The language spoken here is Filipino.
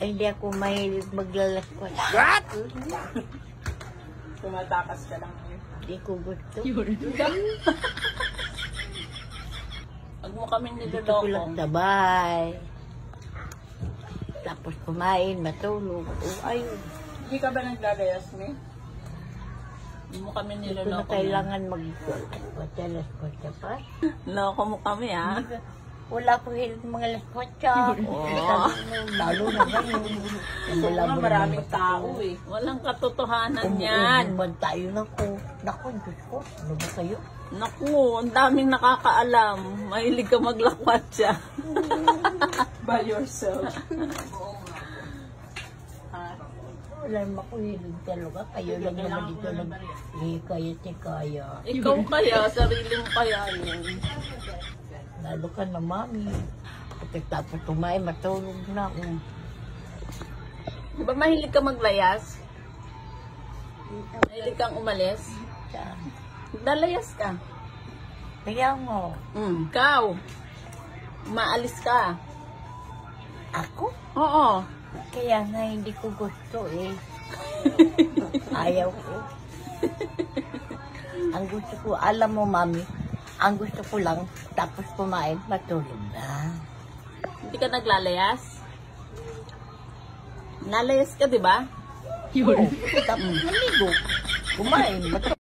Ay, hindi ako mahilig maglalaswas. What? Tumatakas ka lang ngayon. Hindi ko gusto. Huwag mo kami Gusto ko lang niloloko. sabay. Tapos kumain, matulog. O, ayun. Hindi ka ba naglalayas, me? Hindi mo kami Hindi ko na niloloko. kailangan mag-laswas pa. Loko mo kami, ha? Wala ko hilig mga laswatsa. Lalo na ngayon. Wala nga maraming tao, eh. Walang katotohanan yan. Umuuman tayo na ko. Naku, Diyos ko. Ano ba kayo? Naku, ang daming nakakaalam. Mahilig ka maglakwat siya. By yourself. Wala naman ako hilig talaga. Kayo lang naman dito nag-hikaya-tikaya. Ikaw kaya, sarili mo kaya yun. Lalo ka na, mami. Tapos kumain, matulog na ako. Di ba mahilig ka maglayas? Mahilig kang umalis? Dalayas ka. Kaya nga, Ikaw. Maalis ka. ako? Oo. Kaya nga hindi ko gusto eh. Ayaw ko. Ang gusto ko, alam mo mami, ang gusto ko lang, tapos kumain, matulog na. Hindi ka naglalayas? Nalayas ka, di ba? Oo, tapos naligo. Kumain, matulog.